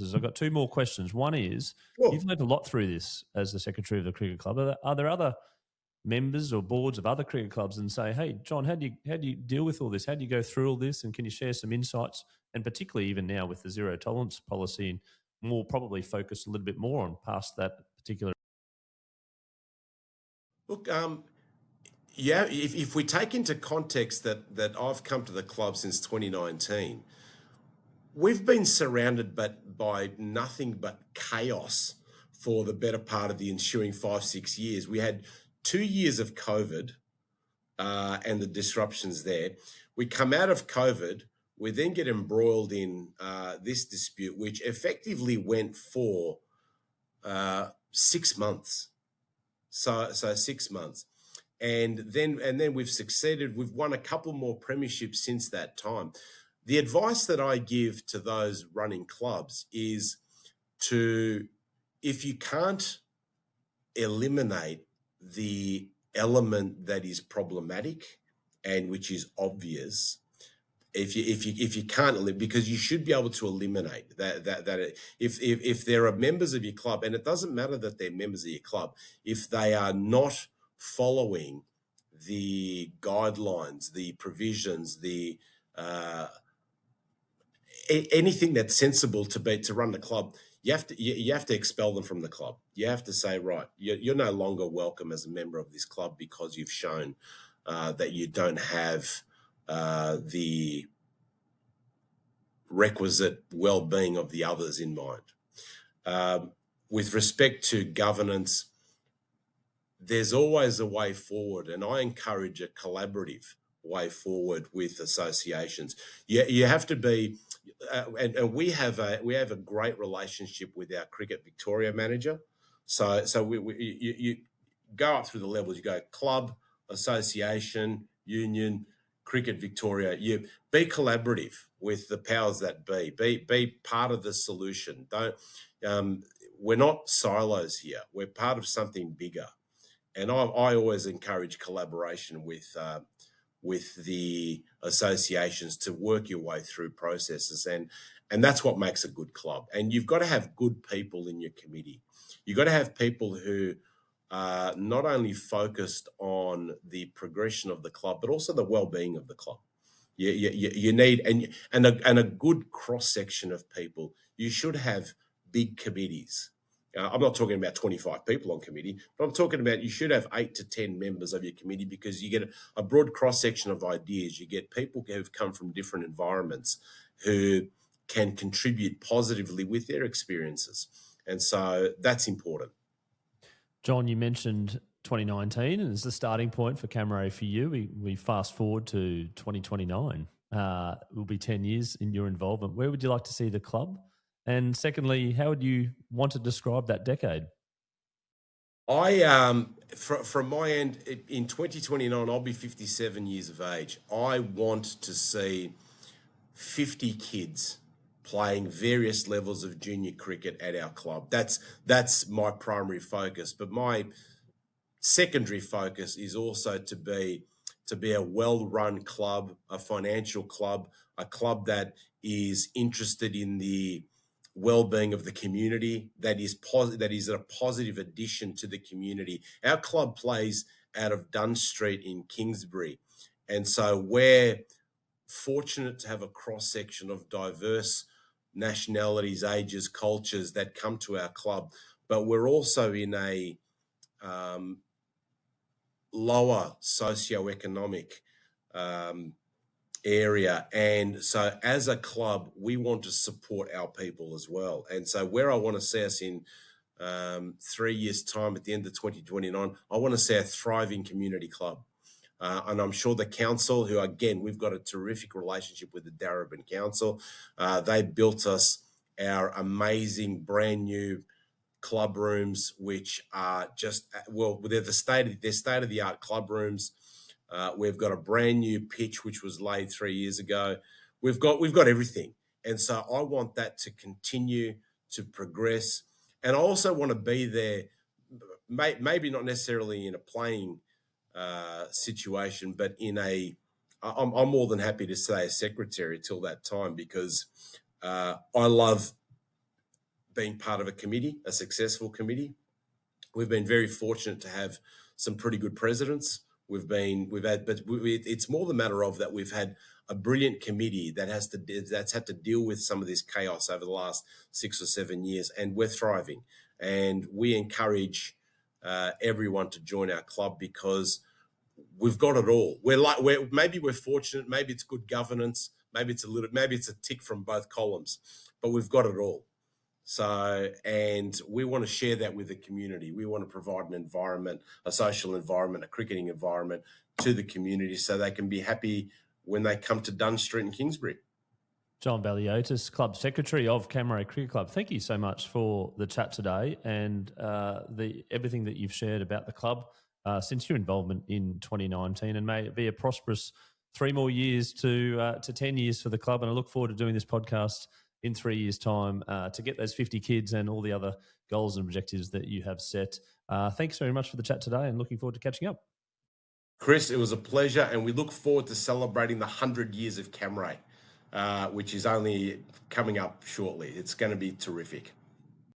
I've got two more questions. One is, Sure. you've learned a lot through this as the secretary of the cricket club. Are there other members or boards of other cricket clubs and say, hey, John, how do you deal with all this? How do you go through all this? And can you share some insights? And particularly even now with the zero tolerance policy, and more probably focus a little bit more on past that particular. Look, yeah, if we take into context that I've come to the club since 2019, we've been surrounded by nothing but chaos for the better part of the ensuing 5-6 years. We had 2 years of COVID and the disruptions there. We come out of COVID, we then get embroiled in this dispute, which effectively went for 6 months. So 6 months. And then we've succeeded. We've won a couple more premierships since that time. The advice that I give to those running clubs is if you can't eliminate the element that is problematic and which is obvious, if you can't eliminate, because you should be able to eliminate that if there are members of your club, and it doesn't matter that they're members of your club, if they are not following the guidelines, the provisions, the anything that's sensible to run the club, you have to expel them from the club. You have to say, right, you're no longer welcome as a member of this club because you've shown that you don't have the requisite well-being of the others in mind. With respect to governance, there's always a way forward, and I encourage a collaborative way forward with associations. You have to be, and we have a great relationship with our Cricket Victoria manager. So you go up through the levels. You go club, association, union, Cricket Victoria. You be collaborative with the powers that be. Be part of the solution. We're not silos here. We're part of something bigger. And I always encourage collaboration with the associations to work your way through processes, and that's what makes a good club. And you've got to have good people in your committee. You've got to have people who are not only focused on the progression of the club, but also the well-being of the club. You need and a good cross-section of people. You should have big committees. I'm not talking about 25 people on committee, but I'm talking about you should have 8 to 10 members of your committee, because you get a broad cross-section of ideas. You get people who've come from different environments who can contribute positively with their experiences. And so that's important. John, you mentioned 2019 and it's the starting point for Camrea for you. We fast forward to 2029. It will be 10 years in your involvement. Where would you like to see the club? And secondly, how would you want to describe that decade? From my end, in 2029, I'll be 57 years of age. I want to see 50 kids playing various levels of junior cricket at our club. That's my primary focus. But my secondary focus is also to be a well-run club, a financial club, a club that is interested in the well-being of the community, that is a positive addition to the community. Our club plays out of Dunn Street in Kingsbury, and so we're fortunate to have a cross-section of diverse nationalities, ages, cultures that come to our club. But we're also in a lower socioeconomic area, and so as a club we want to support our people as well. And so where I want to see us in 3 years' time, at the end of 2029, I want to see a thriving community club, and I'm sure the council, who again we've got a terrific relationship with the Darebin Council, they built us our amazing brand new club rooms, which are just, well, they're state-of-the-art club rooms. We've got a brand new pitch which was laid 3 years ago. We've got everything, and so I want that to continue to progress. And I also want to be there, maybe not necessarily in a playing situation, but I'm more than happy to stay a secretary till that time, because I love been part of a committee, a successful committee. We've been very fortunate to have some pretty good presidents. It's more the matter of that we've had a brilliant committee that's had to deal with some of this chaos over the last 6 or 7 years, and we're thriving. And we encourage everyone to join our club because we've got it all. Maybe we're fortunate, maybe it's good governance, maybe it's a tick from both columns, but we've got it all. So, and we want to share that with the community. We want to provide an environment, a social environment, a cricketing environment to the community so they can be happy when they come to Dunn Street in Kingsbury. John Valiotis, Club Secretary of Camrea Cricket Club, thank you so much for the chat today and everything that you've shared about the club since your involvement in 2019, and may it be a prosperous 3 more years to 10 years for the club. And I look forward to doing this podcast in 3 years' time to get those 50 kids and all the other goals and objectives that you have set. Thanks very much for the chat today, and looking forward to catching up. Chris, it was a pleasure, and we look forward to celebrating the 100 years of Camrea, which is only coming up shortly. It's going to be terrific.